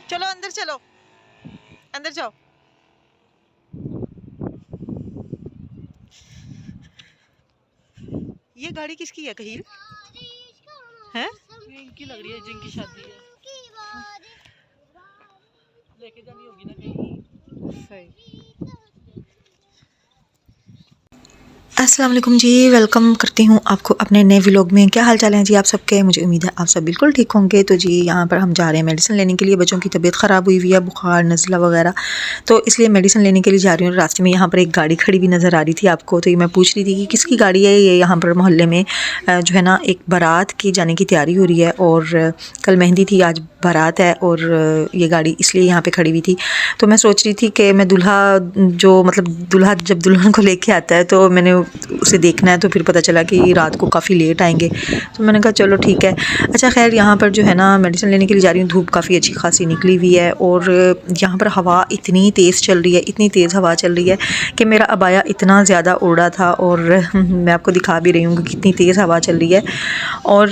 चलो अंदर चलो, अंदर जाओ। ये गाड़ी किसकी है कहील? है? इनकी लग रही है, जिनकी शादी है। लेके जानी होगी ना कहीं। सही। अस्सलाम वालेकुम जी, वेलकम करती हूँ आपको अपने नए व्लॉग में। क्या हाल चाल है जी आप सबके? मुझे उम्मीद है आप सब बिल्कुल ठीक होंगे। तो जी यहाँ पर हम जा रहे हैं मेडिसिन लेने के लिए। बच्चों की तबीयत ख़राब हुई हुई है, बुखार नज़ला वगैरह, तो इसलिए मेडिसिन लेने के लिए जा रही हूँ। रास्ते में यहाँ पर एक गाड़ी खड़ी भी नज़र आ रही थी आपको, तो ये मैं पूछ रही थी कि किसकी गाड़ी है ये। यहाँ पर मोहल्ले में जो है ना एक बारात की जाने की तैयारी हो रही है, और कल मेहंदी थी, आज बारात है, और ये गाड़ी इसलिए यहाँ पे खड़ी हुई थी। तो मैं सोच रही थी कि मैं दूल्हा जो मतलब दूल्हा जब दुल्हन को लेके आता है तो मैंने उसे देखना है, तो फिर पता चला कि रात को काफ़ी लेट आएंगे, तो मैंने कहा चलो ठीक है। अच्छा खैर, यहाँ पर जो है ना मेडिसिन लेने के लिए जा रही हूँ। धूप काफ़ी अच्छी खासी निकली हुई है, और यहाँ पर हवा इतनी तेज़ चल रही है, इतनी तेज़ हवा चल रही है कि मेरा अबाया इतना ज़्यादा उड़ा था, और मैं आपको दिखा भी रही हूँ कि कितनी तेज़ हवा चल रही है। और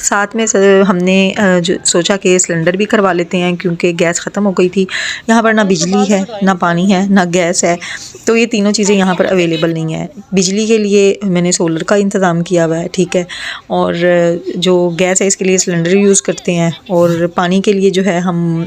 साथ में हमने जो सोचा कि सिलेंडर भी करवा लेते हैं, क्योंकि गैस ख़त्म हो गई थी। यहाँ पर ना बिजली है, ना पानी है, ना गैस है, तो ये तीनों चीज़ें यहाँ पर अवेलेबल नहीं है। बिजली के लिए मैंने सोलर का इंतज़ाम किया हुआ है, ठीक है, और जो गैस है इसके लिए सिलेंडर यूज़ करते हैं, और पानी के लिए जो है हम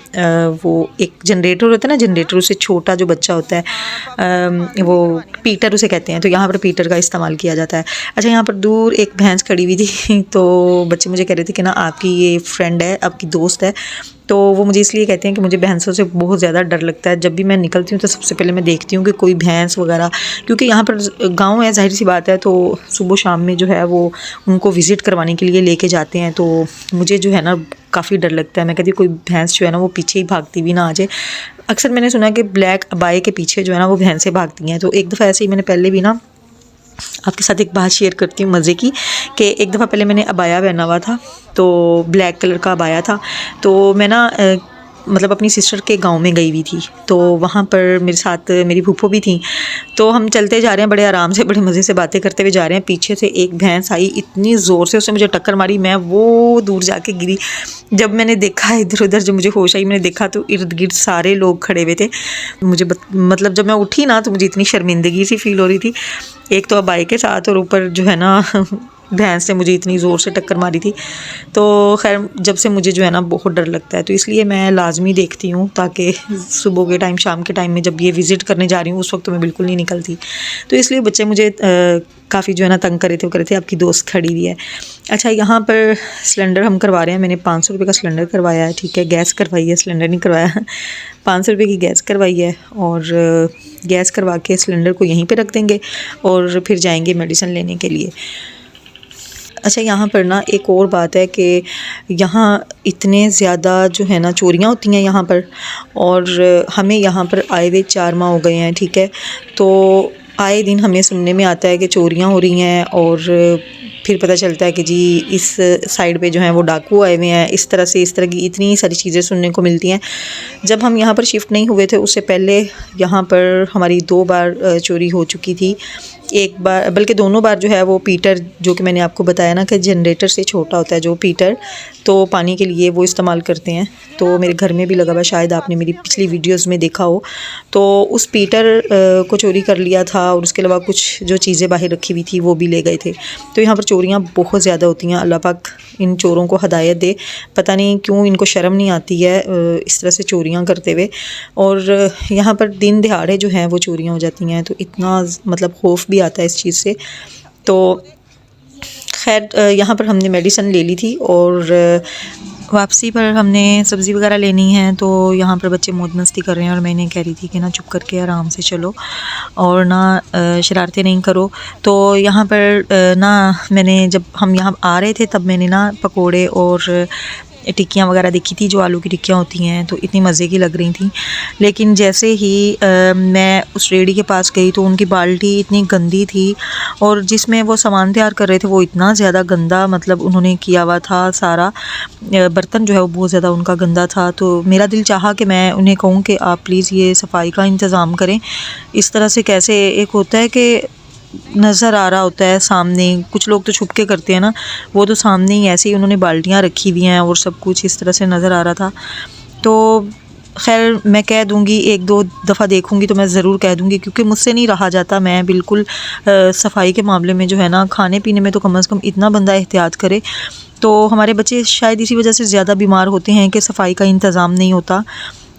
वो एक जनरेटर होता है ना, जनरेटर उससे छोटा जो बच्चा होता है वो पीटर उसे कहते हैं, तो यहाँ पर पीटर का इस्तेमाल किया जाता है। अच्छा, यहाँ पर दूर एक भैंस खड़ी हुई थी, तो बच्चे मुझे कह रहे थे कि ना आपकी ये फ्रेंड है, आपकी दोस्त है, तो वो मुझे इसलिए कहते हैं कि मुझे भैंसों से बहुत ज़्यादा डर लगता है। जब भी मैं निकलती हूँ तो सबसे पहले मैं देखती हूँ कि कोई भैंस वगैरह, क्योंकि यहाँ पर गांव है, ज़ाहिर सी बात है, तो सुबह शाम में जो है वो उनको विज़िट करवाने के लिए लेके जाते हैं, तो मुझे जो है ना काफ़ी डर लगता है। मैं कहती हूँ कोई भैंस जो है ना वो पीछे ही भागती भी ना आ जाए। अक्सर मैंने सुना कि ब्लैक अबाए के पीछे जो है ना वो भैंसें भागती हैं। तो एक दफ़ा ऐसे ही मैंने पहले भी ना आपके साथ एक बात शेयर करती हूँ मज़े की, कि एक दफ़ा पहले मैंने अबाया पहना हुआ था, तो ब्लैक कलर का अबाया था, तो मैं ना मतलब अपनी सिस्टर के गांव में गई हुई थी, तो वहाँ पर मेरे साथ मेरी फूफो भी थी। तो हम चलते जा रहे हैं बड़े आराम से, बड़े मज़े से बातें करते हुए जा रहे हैं। पीछे से एक भैंस आई, इतनी ज़ोर से उसने मुझे टक्कर मारी, मैं वो दूर जाके गिरी। जब मैंने देखा इधर उधर, जब मुझे होश आई, मैंने देखा तो इर्द गिर्द सारे लोग खड़े हुए थे। मुझे मतलब जब मैं उठी ना तो मुझे इतनी शर्मिंदगी सी फील हो रही थी, एक तो अबाई के साथ, और ऊपर जो है ना भैंस ने मुझे इतनी ज़ोर से टक्कर मारी थी। तो खैर, जब से मुझे जो है ना बहुत डर लगता है, तो इसलिए मैं लाजमी देखती हूँ, ताकि सुबह के टाइम, शाम के टाइम में जब ये विज़िट करने जा रही हूँ उस वक्त तो मैं बिल्कुल नहीं निकलती। तो इसलिए बच्चे मुझे काफ़ी जो है ना तंग कर रहे थे आपकी दोस्त खड़ी हुई है। अच्छा, यहाँ पर सिलेंडर हम करवा रहे हैं। मैंने 500 रुपये का सिलेंडर करवाया है, ठीक है, गैस करवाई है, सिलेंडर नहीं करवाया। 500 रुपये की गैस करवाई है, और गैस करवा के सिलेंडर को यहीं पे रख देंगे, और फिर जाएंगे मेडिसिन लेने के लिए। अच्छा, यहाँ पर ना एक और बात है कि यहाँ इतने ज़्यादा जो है ना चोरियाँ होती हैं यहाँ पर, और हमें यहाँ पर आए हुए 4 माह हो गए हैं, ठीक है, तो आए दिन हमें सुनने में आता है कि चोरियाँ हो रही हैं, और फिर पता चलता है कि जी इस साइड पे जो है वो डाकू आए हुए हैं, इस तरह से, इस तरह की इतनी सारी चीज़ें सुनने को मिलती हैं। जब हम यहाँ पर शिफ्ट नहीं हुए थे उससे पहले यहाँ पर हमारी 2 बार चोरी हो चुकी थी। एक बार, बल्कि दोनों बार जो है वो पीटर, जो कि मैंने आपको बताया ना कि जनरेटर से छोटा होता है जो पीटर, तो पानी के लिए वो इस्तेमाल करते हैं, तो मेरे घर में भी लगा हुआ, शायद आपने मेरी पिछली वीडियोस में देखा हो। तो उस पीटर को चोरी कर लिया था, और उसके अलावा कुछ जो चीज़ें बाहर रखी हुई थी वो भी ले गए थे। तो यहाँ पर चोरियाँ बहुत ज़्यादा होती हैं। अल्लाह पाक इन चोरों को हिदायत दे, पता नहीं क्यों इनको शर्म नहीं आती है इस तरह से चोरियाँ करते हुए। और यहाँ पर दिन दिहाड़े जो हैं वो चोरियाँ हो जाती हैं, तो इतना मतलब खौफ भी आता है इस चीज़ से। तो खैर, यहाँ पर हमने मेडिसिन ले ली थी, और वापसी पर हमने सब्ज़ी वगैरह लेनी है, तो यहाँ पर बच्चे मौज मस्ती कर रहे हैं, और मैं इन्हें कह रही थी कि ना चुप करके आराम से चलो, और ना शरारतें नहीं करो। तो यहाँ पर ना मैंने, जब हम यहाँ आ रहे थे तब मैंने ना पकोड़े और टिक्कियाँ वगैरह देखी थी, जो आलू की टिक्कियाँ होती हैं, तो इतनी मज़े की लग रही थी। लेकिन जैसे ही मैं उस रेडी के पास गई तो उनकी बाल्टी इतनी गंदी थी, और जिसमें वो सामान तैयार कर रहे थे वो इतना ज़्यादा गंदा, मतलब उन्होंने किया हुआ था सारा, बर्तन जो है वो बहुत ज़्यादा उनका गंदा था। तो मेरा दिल चाहा कि मैं उन्हें कहूँ कि आप प्लीज़ ये सफाई का इंतज़ाम करें। इस तरह से कैसे, एक होता है कि नज़र आ रहा होता है सामने, कुछ लोग तो छुप के करते हैं ना, वो तो सामने ही ऐसे ही उन्होंने बाल्टियाँ रखी हुई हैं और सब कुछ इस तरह से नज़र आ रहा था। तो खैर मैं कह दूँगी, एक दो दफ़ा देखूँगी तो मैं ज़रूर कह दूँगी, क्योंकि मुझसे नहीं रहा जाता। मैं बिल्कुल सफाई के मामले में जो है ना, खाने पीने में तो कम से कम इतना बंदा एहतियात करे। तो हमारे बच्चे शायद इसी वजह से ज़्यादा बीमार होते हैं कि सफाई का इंतज़ाम नहीं होता,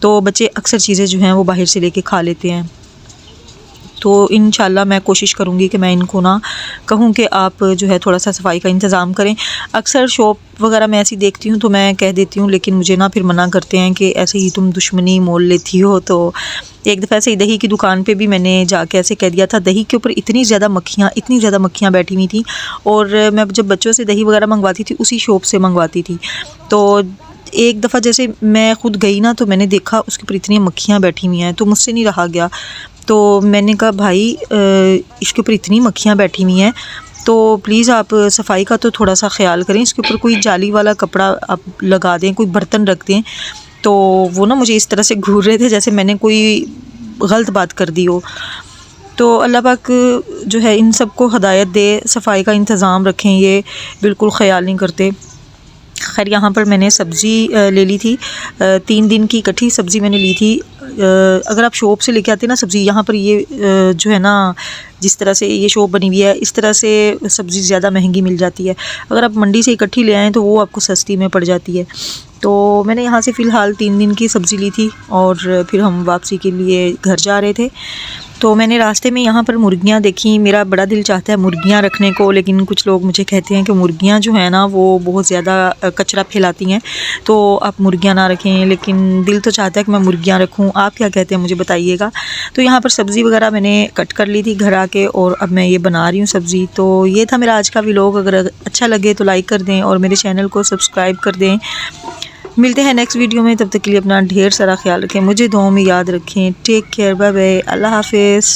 तो बच्चे अक्सर चीज़ें जो हैं वो बाहर से लेके खा लेते हैं। तो इंशाल्लाह मैं कोशिश करूँगी कि मैं इनको ना कहूँ कि आप जो है थोड़ा सा सफाई का इंतज़ाम करें। अक्सर शॉप वगैरह मैं ऐसी देखती हूँ तो मैं कह देती हूँ, लेकिन मुझे ना फिर मना करते हैं कि ऐसे ही तुम दुश्मनी मोल लेती हो। तो एक दफ़ा ऐसे ही दही की दुकान पे भी मैंने जाके ऐसे कह दिया था। दही के ऊपर इतनी ज़्यादा मक्खियाँ बैठी हुई थी, और मैं जब बच्चों से दही वगैरह मंगवाती थी उसी शॉप से मंगवाती थी। तो एक दफ़ा जैसे मैं ख़ुद गई ना, तो मैंने देखा उसके ऊपर इतनी मक्खियाँ बैठी हुई हैं, तो मुझसे नहीं रहा गया। तो मैंने कहा भाई इसके ऊपर इतनी मक्खियाँ बैठी हुई हैं, तो प्लीज़ आप सफाई का तो थोड़ा सा ख्याल करें। इसके ऊपर कोई जाली वाला कपड़ा आप लगा दें, कोई बर्तन रख दें। तो वो ना मुझे इस तरह से घूर रहे थे जैसे मैंने कोई गलत बात कर दी हो। तो अल्लाह पाक जो है इन सब को हिदायत दे, सफाई का इंतज़ाम रखें, ये बिल्कुल ख्याल नहीं करते। खैर यहाँ पर मैंने सब्ज़ी ले ली थी, 3 दिन की इकट्ठी सब्ज़ी मैंने ली थी। अगर आप शॉप से लेके आते ना सब्ज़ी, यहाँ पर ये जो है ना, जिस तरह से ये शॉप बनी हुई है इस तरह से सब्ज़ी ज़्यादा महंगी मिल जाती है। अगर आप मंडी से इकट्ठी ले आएँ तो वो आपको सस्ती में पड़ जाती है। तो मैंने यहाँ से फ़िलहाल 3 दिन की सब्ज़ी ली थी, और फिर हम वापसी के लिए घर जा रहे थे। तो मैंने रास्ते में यहाँ पर मुर्गियाँ देखी। मेरा बड़ा दिल चाहता है मुर्गियाँ रखने को, लेकिन कुछ लोग मुझे कहते हैं कि मुर्गियाँ जो है ना वो बहुत ज़्यादा कचरा फैलाती हैं, तो आप मुर्गियाँ ना रखें। लेकिन दिल तो चाहता है कि मैं मुर्गियाँ रखूँ। आप क्या कहते हैं मुझे बताइएगा। तो यहाँ पर सब्ज़ी वगैरह मैंने कट कर ली थी घर आके, और अब मैं ये बना रही हूँ सब्ज़ी। तो ये था मेरा आज का व्लॉग। अगर अच्छा लगे तो लाइक कर दें और मेरे चैनल को सब्सक्राइब कर दें। मिलते हैं नेक्स्ट वीडियो में, तब तक के लिए अपना ढेर सारा ख्याल रखें, मुझे दुआओं में याद रखें। टेक केयर, बाय बाय, अल्लाह हाफिज़।